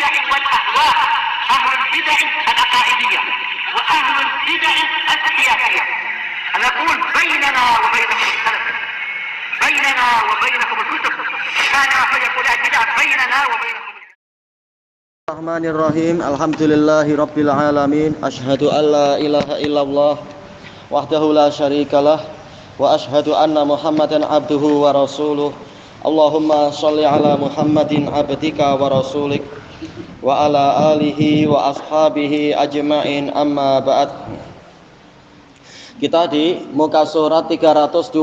البدع والأهواء، أهل البدع العقائدية وأهل البدع السياسية. نقول بيننا وبينكم السلف، بيننا وبينكم الكتب، كان فيقول البدع بيننا وبينكم. Bismillahirrahmanirrahim. Alhamdulillahi rabbil alamin. Asyhadu an la ilaha illallah wahdahu la syarikalah wa asyhadu anna Muhammadan abduhu wa rasuluh. Allahumma shalli ala Muhammadin abdika wa rasulik wa ala alihi wa ashabihi ajma'in, amma ba'd. Kita di muka surat 327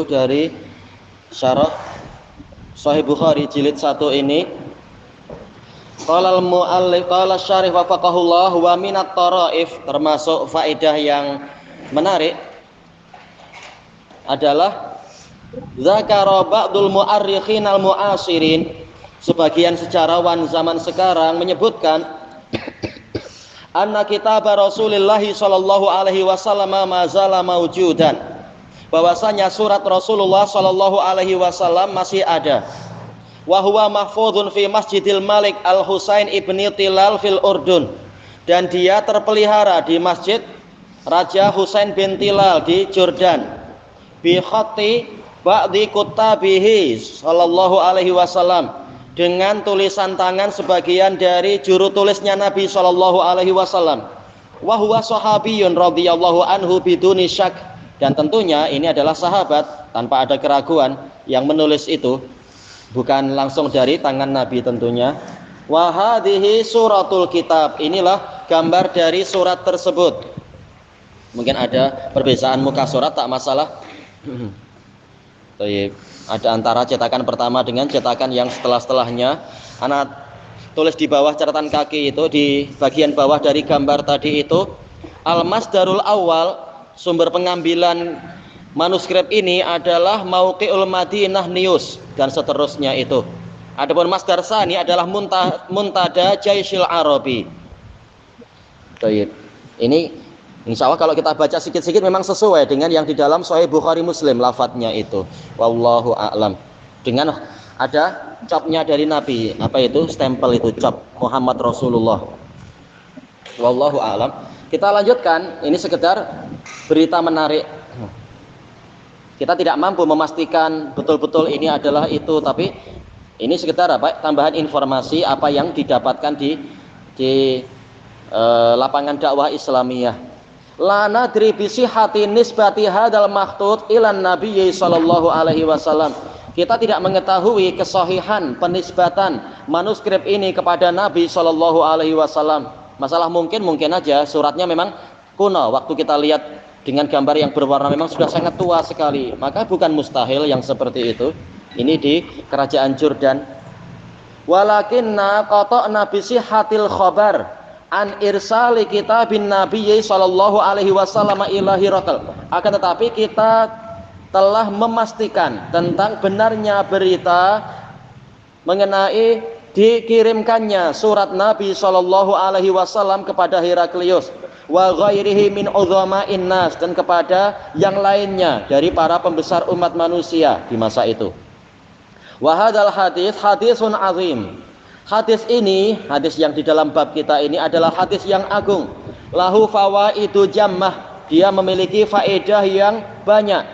dari Syarah Sahih Bukhari jilid 1 ini. Qala al-mu'allif qala syarih wafaqahullah wa minat taraif, termasuk faedah yang menarik adalah zakara ba'dul mu'arrikhin al-mu'asirin, sebagian sejarawan zaman sekarang menyebutkan anna kitab Rasulullah sallallahu alaihi wasallam mazala maujudan, bahwasanya surat Rasulullah sallallahu alaihi wasallam masih ada. Wa huwa mahfudun fi Masjidil Malik Al-Husain ibni Tilal fil Urdun, dan dia terpelihara di Masjid Raja Husain bin Tilal di Jordan, bi khatti ba'di kuttabihi sallallahu alaihi wasallam, dengan tulisan tangan sebagian dari juru tulisnya Nabi sallallahu alaihi wasallam. Wa huwa sahabiyun radhiyallahu anhu biduni syak, dan tentunya ini adalah sahabat tanpa ada keraguan yang menulis itu, bukan langsung dari tangan Nabi tentunya. Wa hadhihi suratul kitab, inilah gambar dari surat tersebut. Mungkin ada perbedaan muka surat, tak masalah. Ada antara cetakan pertama dengan cetakan yang setelah-setelahnya. Anak tulis di bawah catatan kaki itu, di bagian bawah dari gambar tadi itu, al-masdarul awal, sumber pengambilan manuskrip ini adalah Mauqi'ul Madinah Nius, dan seterusnya itu. Adapun masdar tsani adalah Muntada Jaisil Arabi. Ini insya Allah kalau kita baca sedikit-sedikit memang sesuai dengan yang di dalam Sahih Bukhari Muslim lafadznya itu. Wallahu a'lam. Dengan ada capnya dari Nabi, apa itu, stempel itu, cap Muhammad Rasulullah. Wallahu a'lam. Kita lanjutkan, ini sekedar berita menarik. Kita tidak mampu memastikan betul-betul ini adalah itu, tapi ini sekedar apa, tambahan informasi apa yang didapatkan di lapangan dakwah Islamiyah. La nadri bi sihhati nisbati hadzal makhtut ilan nabiyyi sallallahu alaihi wasallam. Kita tidak mengetahui kesahihan penisbatan manuskrip ini kepada Nabi sallallahu alaihi wasallam. Masalah mungkin aja suratnya memang kuno, waktu kita lihat dengan gambar yang berwarna memang sudah sangat tua sekali, maka bukan mustahil yang seperti itu. Ini di kerajaan Jordan. Walakinna qata'na bi sihhatil khabar an irsali kitabin nabiyyi sallallahu alaihi wasallam ila Hiraql. Akan tetapi kita telah memastikan tentang benarnya berita mengenai dikirimkannya surat Nabi sallallahu alaihi wasallam kepada Heraklius wa ghairihi min udhama'in nas, dan kepada yang lainnya dari para pembesar umat manusia di masa itu. Wa hadzal hadis hadisun azim. Hadis ini, hadis yang di dalam bab kita ini adalah hadis yang agung. Lahu fawaidu jammah, dia memiliki faedah yang banyak.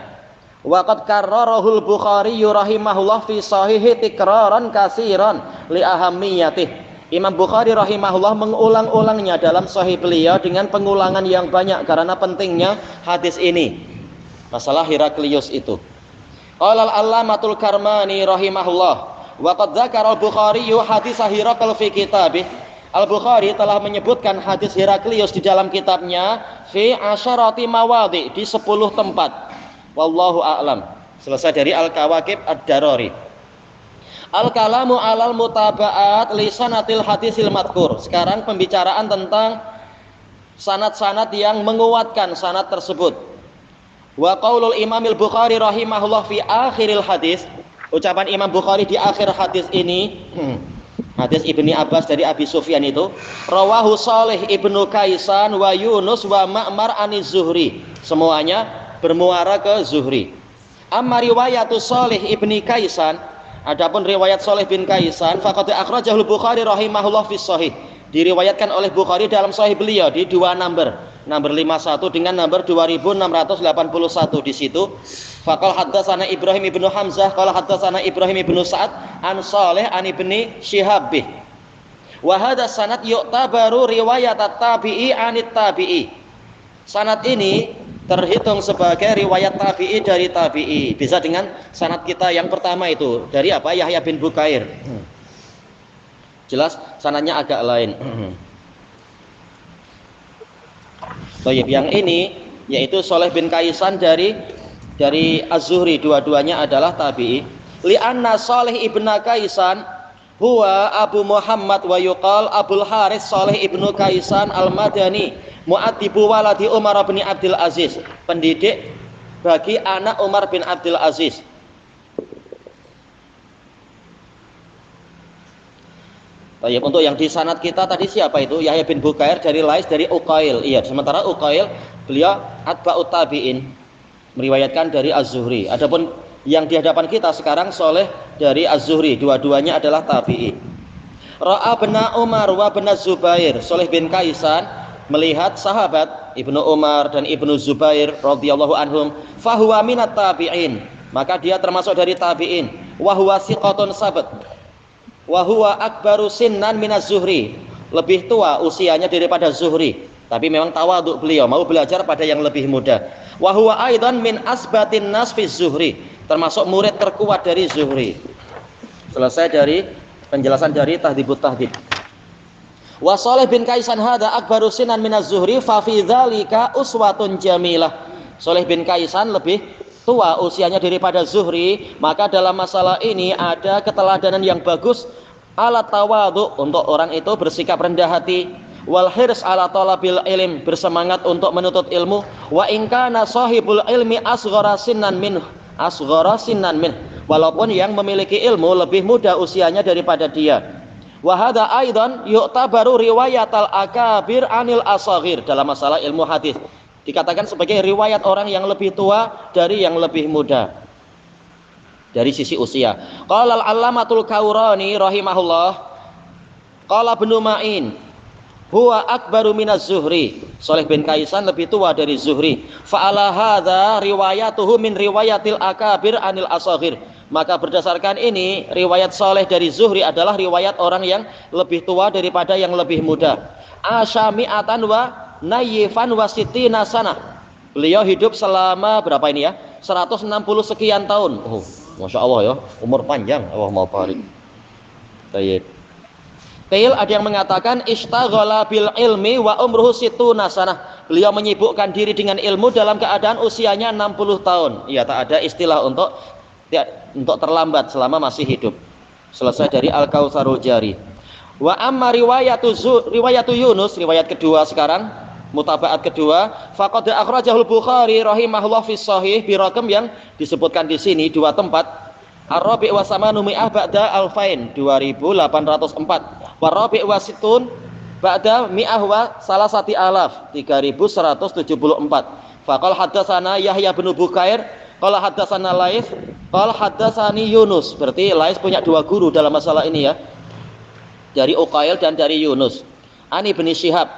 Wa qad karrarahul Bukhari rahimahullah fi sahihi tikraran katsiran li ahammiyatihi. Imam Bukhari rahimahullah mengulang-ulangnya dalam sahih beliau dengan pengulangan yang banyak karena pentingnya hadis ini, masalah Heraklius itu. Qala al-Allamatul Karmani rahimahullah wa qad dzakara al-Bukhari hadis Herakl fi kitabih. Al-Bukhari telah menyebutkan hadis Heraklius di dalam kitabnya fi asyarati mawadhi, di 10 tempat. Wallahu a'lam. Selesai dari Al-Kawakib Ad-Darari. Al-kalamu alal mutaba'at lisanatil hadisil madkur. Sekarang pembicaraan tentang sanad-sanad yang menguatkan sanad tersebut. Wa qaulul Imamil Bukhari rahimahullah fi akhiril hadis. Ucapan Imam Bukhari di akhir hadis ini, hadis Ibni Abbas dari Abi Sufyan itu, rawahu Salih ibnu Kaisan wa Yunus wa Ma'mar aniz Zuhri. Semuanya bermuara ke Zuhri. Amma riwayatu Salih ibni Kaisan, Adapun riwayat Shalih bin Kaisan faqad akhrajahu Bukhari rahimahullah fi shahih. Diriwayatkan oleh Bukhari dalam sahih beliau di dua number 51 dengan number 2681 di situ. Faqal haddatsana Ibrahim ibnu Hamzah qala haddatsana Ibrahim ibnu Sa'ad an Shalih an ibni Syihab. Wa hadha sanad yu'tabaru riwayat at-tabi'i anit tabi'i. Sanad ini terhitung sebagai riwayat tabi'i dari tabi'i. Bisa dengan sanad kita yang pertama itu dari apa? Yahya bin Bukair. Jelas sanadnya agak lain. Baik, yang ini yaitu Shalih bin Kaisan dari Az-Zuhri, dua-duanya adalah tabi'i. Li'anna Shalih ibn Kaisan huwa Abu Muhammad wa yuqal Abul Haris Shalih ibnu Kaisan al-Madani mu'addibu waladi Umar bin Abdul Aziz, pendidik bagi anak Umar bin Abdul Aziz. Baik, untuk yang di sanad kita tadi siapa itu? Yahya bin Bukair dari Lais dari Uqail. Iya, sementara Uqail beliau atba'ut tabi'in, meriwayatkan dari Az-Zuhri. Adapun yang di hadapan kita sekarang Shalih dari Az-Zuhri, dua-duanya adalah tabi'i. Ra'a bena Umar wa bena Zubair. Shalih bin Kaisan melihat sahabat Ibnu Umar dan Ibnu Zubair radhiyallahu anhum, fahuwa minat tabi'in, maka dia termasuk dari tabi'in. Wa huwa siqatun sabat. Wa huwa akbaru sinnan minaz Zuhri, lebih tua usianya daripada Zuhri, tapi memang tawadhu beliau, mau belajar pada yang lebih muda. Wa huwa aidan min asbatin nas fi Zuhri, termasuk murid terkuat dari Zuhri. Selesai dari penjelasan dari Tahdhibut Tahdhib. Wa Shalih bin Kaisan hada akbaru sinnan minaz Zuhri fa fi dzalika uswatun jamilah. Shalih bin Kaisan lebih tua usianya daripada Zuhri, maka dalam masalah ini ada keteladanan yang bagus ala tawadhu, untuk orang itu bersikap rendah hati, wal hirs ala talabil ilm, bersemangat untuk menuntut ilmu, wa in kana sahibul ilmi asghara sinnan min, walaupun yang memiliki ilmu lebih muda usianya daripada dia. Wa hadza aidan yu'tabaru riwayatal akabir anil asghir, dalam masalah ilmu hadis dikatakan sebagai riwayat orang yang lebih tua dari yang lebih muda dari sisi usia. Qala al-Allamatul Kaurani rahimahullah, qala Ibnu Ma'in huwa akbaru minaz Zuhri. Shalih bin Kaisan lebih tua dari Zuhri. Fa ala hadza riwayatuhu min riwayatil akabir anil asghir. Maka berdasarkan ini riwayat Shalih dari Zuhri adalah riwayat orang yang lebih tua daripada yang lebih muda. Asyami'atan wa nayyifan wasitina sanah. Beliau hidup selama berapa ini ya? 160 sekian tahun. Oh, Masya Allah ya, umur panjang. Allah mau barik. Baik. Qil, ada yang mengatakan istaghala bil ilmi wa umruhu situna sanah. Beliau menyibukkan diri dengan ilmu dalam keadaan usianya 60 tahun. Iya, tak ada istilah untuk terlambat selama masih hidup. Selesai dari Al-Kautsarul Jari. Wa amma riwayatu Yunus, riwayat kedua sekarang, mutabaat kedua, faqad akhrajahul Bukhari rahimahullah fi shahih bi raqam yang disebutkan di sini dua tempat. Ar-Rabi' wa samanu mi'ah ba'da alfain, 2804. Wa Rabi' wa situn ba'da mi'ah wa salasati alaf, 3174. Faqal haddatsana Yahya bin Bukair qala haddatsana Lais qala haddatsani Yunus. Berarti Lais punya dua guru dalam masalah ini ya, dari Uqail dan dari Yunus. Ani bin Syihab.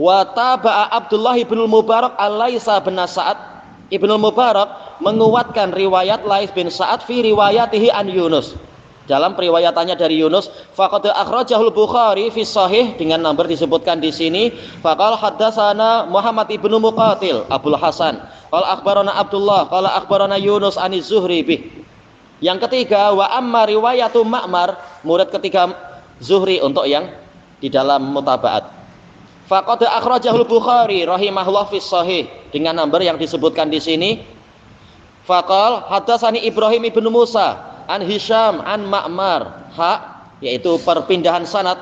Wa taba'a Abdullah bin Mubarak al-Laisa bin Sa'ad. Ibnu Mubarak menguatkan riwayat Lais bin Sa'ad fi riwayatihi an Yunus, dalam periwayatannya dari Yunus. Faqad akhrajahul Bukhari fi shahih, dengan nomor disebutkan di sini. Faqal haddatsana Muhammad ibnu Muqatil Abul Hasan qala akhbarana Abdullah qala akhbarana Yunus ani Zuhri bih. Yang ketiga, wa amma riwayatu Ma'mar, murid ketiga Zuhri untuk yang di dalam mutabaat. Faqad akhrajahul Bukhari rahimahullah fi shahih, dengan nomor yang disebutkan di sini. Faqal haddatsani Ibrahim ibnu Musa an Hisham an Ma'mar, yaitu perpindahan sanad.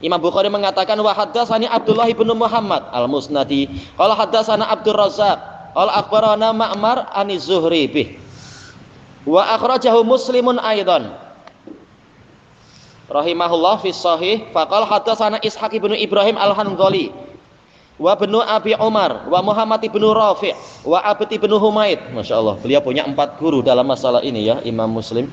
Imam Bukhari mengatakan wa haddatsani Abdullah ibnu Muhammad al-Musnadi qala haddatsana Abdur Razzaq qala akhbarana Ma'mar an Zuhri bih. Wa akhrajahu Muslimun aidan rahimahullah fi shahih. Faqal haddatsana Ishaq ibnu Ibrahim al-Hanzali wa ibnu Abi Umar wa Muhammad ibnu Rafi' wa Abd ibnu Humaid. Masya Allah, beliau punya 4 guru dalam masalah ini ya, Imam Muslim.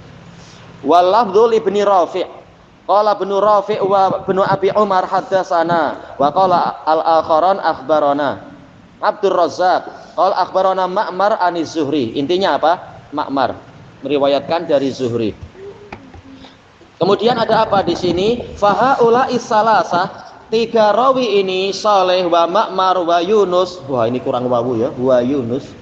Wal lafdhu ibni Rafi'. Qala ibnu Rafi' wa ibnu Abi Umar haddatsana wa qala al-akharan akhbarana Abdur Razzaq qala akhbarana Ma'mar aniz Zuhri. Intinya apa? Ma'mar meriwayatkan dari Zuhri. Kemudian ada apa di sini? Fahaula isalasah, tiga rawi ini Saleh wa Ma'mar wa Yunus. Wah, ini kurang wawu ya, wa Yunus.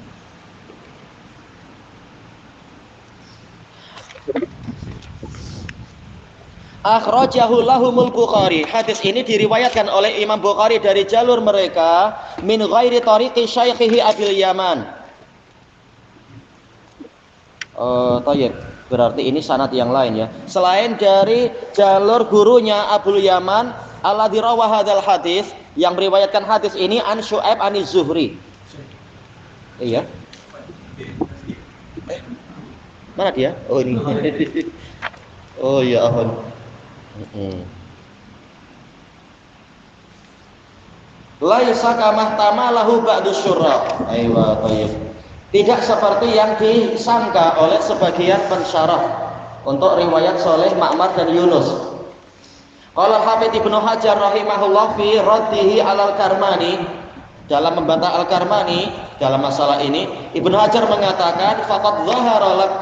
Akhrajahu lahumul Bukhari. Hadis ini diriwayatkan oleh Imam Bukhari dari jalur mereka min ghairi tariqi syaikhihi Abil Yaman. Tayyib. Berarti ini sanad yang lain ya. Selain dari jalur gurunya Abul Yaman alladzi rawah hadzal hadis, yang meriwayatkan hadis ini an Syu'aib aniz Zuhri. Iya. Mana dia? Oh ini. Oh ya ampun. Laisa kama tamalahu ba'du syurah. Aywa tayyib. Tidak seperti yang disangka oleh sebagian pensyarah untuk riwayat Saleh, Ma'mar dan Yunus. Qala Hafidz Ibnu Hajar rahimahullah fi raddihi alal Karmani, dalam membantah Al-Karmani dalam masalah ini, Ibnu Hajar mengatakan faqad dhahara lak,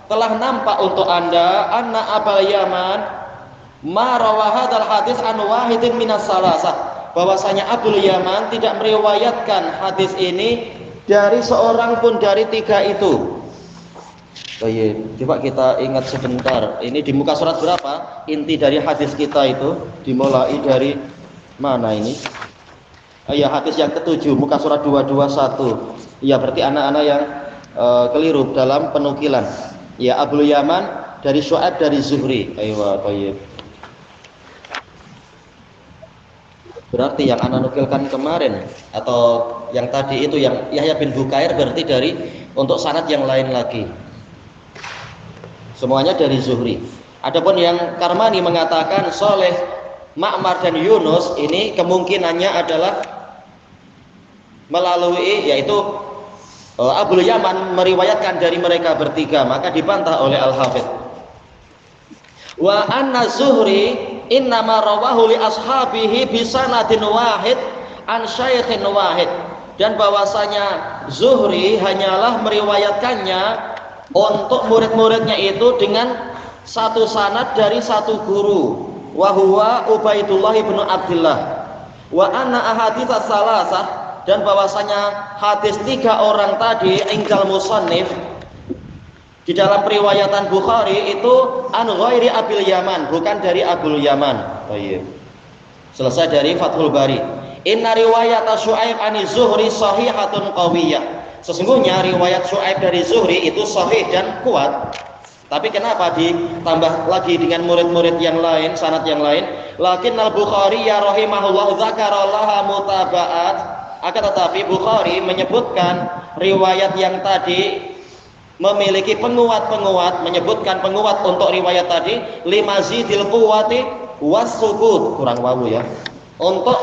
telah nampak untuk Anda anna Abul Yaman ma rawa hadzal hadis an wahidin minas salasah, bahwasanya Abul Yaman tidak meriwayatkan hadis ini dari seorang pun dari tiga itu. Oh iya, coba kita ingat sebentar. Ini di muka surat berapa? Inti dari hadis kita itu dimulai dari mana ini? Oh iya, hadis yang ketujuh, muka surat 221. Iya, berarti anak-anak yang keliru dalam penukilan. Ya, Abul Yaman dari Syu'aib dari Zuhri. Ayo, tayyib. Berarti yang anak nukilkan kemarin atau yang tadi itu yang Yahya bin Bukair berarti dari untuk sanad yang lain lagi. Semuanya dari Zuhri. Adapun yang Karmani mengatakan Saleh, Ma'mar dan Yunus ini kemungkinannya adalah melalui yaitu Abul Yaman meriwayatkan dari mereka bertiga, maka dibantah oleh Al-Hafidz. Wa anna Zuhri innama rawahu li ashabihi bisanadin wahid an syaikhin wahid, dan bahwasanya Zuhri hanyalah meriwayatkannya untuk murid-muridnya itu dengan satu sanad dari satu guru, wa huwa Ubaidullah bin Abdullah. Wa anna ahadits salasah, dan bahwasanya hadis tiga orang tadi ingkal musannif di dalam periwayatan Bukhari itu an ghairi Abil Yaman, bukan dari Abul Yaman. Baik. Selesai dari Fathul Bari. Inna riwayat Syu'aib ani Zuhri sahihatun qawiyah. Sesungguhnya riwayat Syu'aib dari Zuhri itu sahih dan kuat. Tapi kenapa ditambah lagi dengan murid-murid yang lain, sanad yang lain? Lakin al-Bukhari ya rahimahullah dzakarallaha mutaba'at. Akan tetapi Bukhari menyebutkan riwayat yang tadi memiliki penguat-penguat, menyebutkan penguat untuk riwayat tadi limazidil quwwati was-sukut, kurang wawu ya, untuk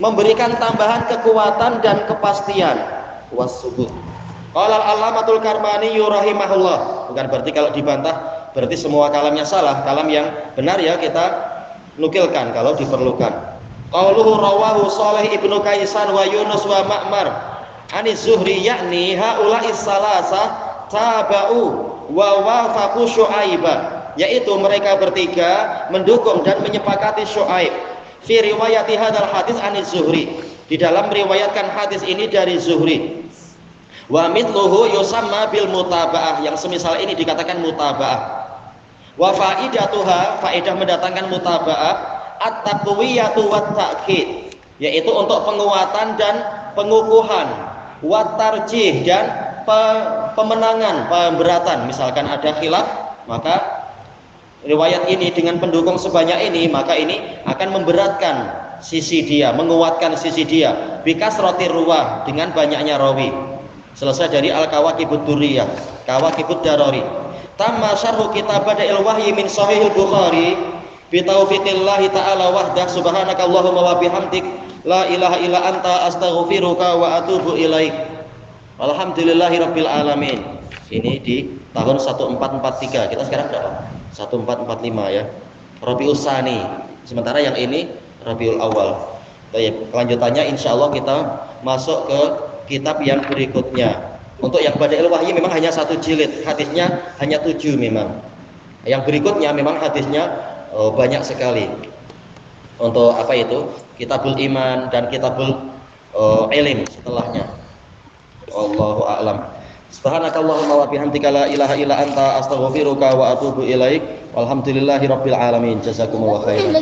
memberikan tambahan kekuatan dan kepastian was-sukut. Qala al-Allamatul Karmani rahimahullah, bukan berarti kalau dibantah berarti semua kalamnya salah, kalam yang benar ya kita nukilkan kalau diperlukan. Qauluhu rawahu Saleh ibnu Kaisan wa Yunus wa Ma'mar ani Zuhri yakni haula'is salasah taba'u wa wafaqu Syu'aiba, yaitu mereka bertiga mendukung dan menyepakati Syu'aib fi riwayati hadzal hadis an Zuhri, di dalam meriwayatkan hadis ini dari Zuhri. Wa mithluhu yusamma bil mutaba'ah, yang semisal ini dikatakan mutaba'ah. Wa faidatuha, faedah mendatangkan mutaba'ah at-taqwiyatu wat ta'kid, yaitu untuk penguatan dan pengukuhan, wat tarjih dan pemenangan, pemberatan. Misalkan ada khilaf, maka riwayat ini dengan pendukung sebanyak ini, maka ini akan memberatkan sisi dia, menguatkan sisi dia. Bikasrotir ruwah, dengan banyaknya rawi. Selesai dari Al-Kawakibud Durriyah, Kawakibud Darari. Tamma syarhu kitab Bada'il Wahyi min Sahihil Bukhari bi taufiqillahi ta'ala wahdah, subhanakallahumma wa bihamdik la ilaha illa anta astaghfiruka wa atubu ilaik. Alhamdulillahirabbil alamin. Ini di tahun 1443. Kita sekarang berapa? 1445 ya. Rabiul Tsani. Sementara yang ini Rabiul Awal. Baik, kelanjutannya insyaallah kita masuk ke kitab yang berikutnya. Untuk yang Badail Wahyi memang hanya 1 jilid, hadisnya hanya 7 memang. Yang berikutnya memang hadisnya banyak sekali. Untuk apa itu? Kitabul Iman dan Kitabul Ilm setelahnya. Wallahu a'lam. Subhanakallahumma wa bihamdika la ilaha illa anta astaghfiruka wa atubu ilaik. Walhamdulillahirabbil alamin. Jazakumullahu khairan.